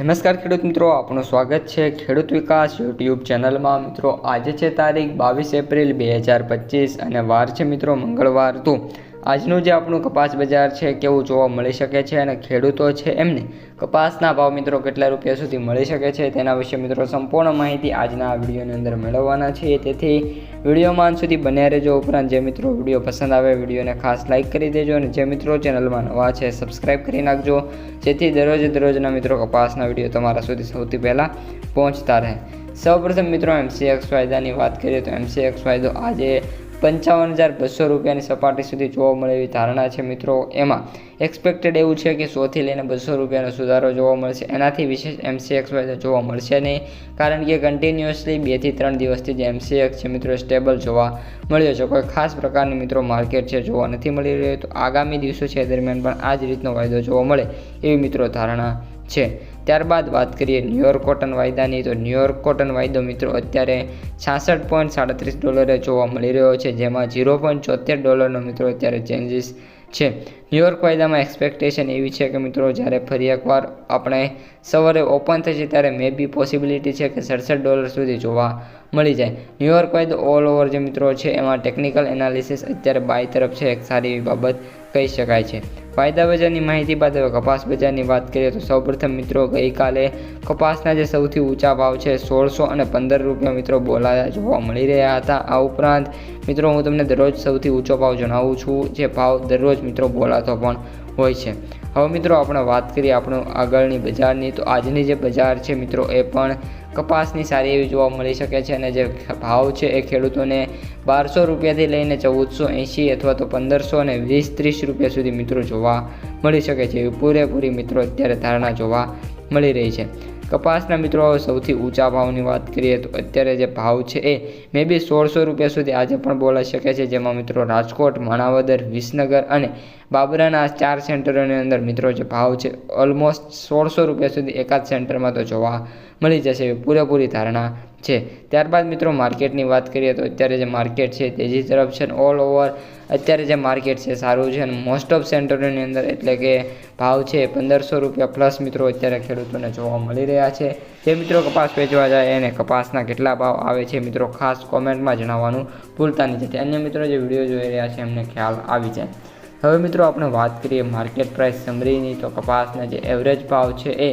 નમસ્કાર ખેડૂત મિત્રો, આપનું સ્વાગત છે ખેડૂત વિકાસ યુટ્યુબ ચેનલમાં। મિત્રો આજે છે તારીખ 22 એપ્રિલ 2025 અને વાર છે મિત્રો મંગળવાર। તો આજનું જે આપણું કપાસ બજાર છે કેવું જોવા મળી શકે છે અને ખેડૂતો છે એમને કપાસના ભાવ મિત્રો કેટલા રૂપિયા સુધી મળી શકે છે તેના વિશે મિત્રો સંપૂર્ણ માહિતી આજના આ વિડીયોની અંદર મેળવવાના છીએ। તેથી વિડીયોમાં અંત સુધી બન્યા રહેજો। ઉપરાંત જે મિત્રો વિડીયો પસંદ આવે વિડીયોને ખાસ લાઇક કરી દેજો અને જે મિત્રો ચેનલમાં નવા છે સબસ્ક્રાઈબ કરી નાખજો, જેથી દરરોજના મિત્રો કપાસના વિડીયો તમારા સુધી સૌથી પહેલાં પહોંચતા રહે। સૌપ્રથમ મિત્રો MCX વાયદાની વાત કરીએ તો MCX વાયદો આજે 55,200 રૂપિયાની સપાટી સુધી જોવા મળે એવી ધારણા છે મિત્રો। એમાં એક્સપેક્ટેડ એવું છે કે 100 થી લઈને 200 રૂપિયાનો સુધારો જોવા મળશે, એનાથી વિશેષ MCX વાયદો જોવા મળશે નહીં, કારણ કે કન્ટિન્યુઅસલી 2 થી 3 દિવસથી જે MCX છે મિત્રો સ્ટેબલ જોવા મળ્યો છે। કોઈ ખાસ પ્રકારની મિત્રો માર્કેટ છે જોવા નથી મળી રહ્યો, તો આગામી દિવસો છે દરમિયાન પણ આ જ રીતનો વાયદો જોવા મળે એવી મિત્રો ધારણા છે। ત્યારબાદ વાત કરીએ ન્યુયોર્ક કોટન વાયદાની, તો ન્યુયોર્ક કોટન વાયદો મિત્રો અત્યારે $66.37 જોવા મળી રહ્યો છે, જેમાં $0.74 મિત્રો અત્યારે ચેન્જીસ છે। ન્યુયોર્ક વાયદામાં એક્સપેક્ટેશન એવી છે કે મિત્રો જ્યારે ફરી એકવાર આપણે સવારે ઓપન થશે ત્યારે મે બી પોસિબિલિટી છે કે $67 સુધી જોવા મળી જાય। ન્યુયોર્ક વાયદો ઓલ ઓવર જે મિત્રો છે એમાં ટેકનિકલ એનાલિસિસ અત્યારે બાય તરફ છે, એક સારી એવી બાબત કહી શકાય છે। વાયદા બજારની માહિતી બાદ હવે કપાસ બજારની વાત કરીએ તો સૌપ્રથમ મિત્રો ગઈકાલે કપાસના જે સૌથી ઊંચા ભાવ છે 1600 અને 15 રૂપિયા મિત્રો બોલાયા જોવા મળી રહ્યા હતા। આ ઉપરાંત મિત્રો હું તમને દરરોજ સૌથી ઊંચો ભાવ જણાવું છું, જે ભાવ દરરોજ મિત્રો બોલાતો પણ હોય છે। હવે મિત્રો આપણે વાત કરીએ આપણું આગળની બજારની, તો આજની જે બજાર છે મિત્રો એ પણ કપાસની સારી એવી જોવા મળી શકે છે અને જે ભાવ છે એ ખેડૂતોને 1200 રૂપિયાથી લઈને 1480 અથવા તો 1520-30 રૂપિયા સુધી મિત્રો જોવા મળી શકે છે એવી પૂરેપૂરી મિત્રો અત્યારે ધારણા જોવા મળી રહી છે। કપાસના મિત્રો સૌથી ઊંચા ભાવની વાત કરીએ તો અત્યારે જે ભાવ છે એ મે બી 1600 રૂપિયા સુધી આજે પણ બોલાઈ શકે છે, જેમાં મિત્રો રાજકોટ, માણાવદર, વિસનગર અને બાબરાના 4 સેન્ટરોની અંદર મિત્રો જે ભાવ છે ઓલમોસ્ટ 1600 રૂપિયા સુધી એકાદ સેન્ટરમાં તો જોવા મળી જશે એવી પૂરેપૂરી ધારણા છે। ત્યારબાદ મિત્રો માર્કેટની વાત કરીએ તો અત્યારે જે માર્કેટ છે તેજી તરફ છે, ઓલ ઓવર અત્યારે જે માર્કેટ છે સારું છે અને મોસ્ટ ઓફ સેન્ટરોની અંદર એટલે કે ભાવ છે 1500 રૂપિયા પ્લસ મિત્રો અત્યારે ખેડૂતોને જોવા મળી રહ્યા છે। જે મિત્રો કપાસ વેચવા જાય એને કપાસના કેટલા ભાવ આવે છે મિત્રો ખાસ કોમેન્ટમાં જણાવવાનું ભૂલતા નહીં, જેથી અન્ય મિત્રો જે વિડીયો જોઈ રહ્યા છે એમને ખ્યાલ આવી જાય। હવે મિત્રો આપણે વાત કરીએ માર્કેટ પ્રાઇસ સમરીની, તો કપાસના જે એવરેજ ભાવ છે એ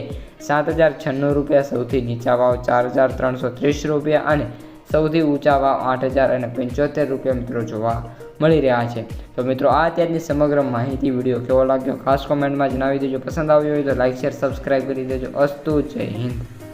7096 રૂપિયા, સૌથી નીચા ભાવ 4330 રૂપિયા અને સૌથી ઊંચા ભાવ 8075 રૂપિયા મિત્રો જોવા મળી રહ્યા છે। તો મિત્રો આ અત્યારની સમગ્ર માહિતી વિડીયો કેવો લાગ્યો ખાસ કોમેન્ટમાં જણાવી દેજો। પસંદ આવ્યો હોય તો લાઇક, શેર, સબસ્ક્રાઈબ કરી દેજો। અસ્તુ, જય હિન્દ।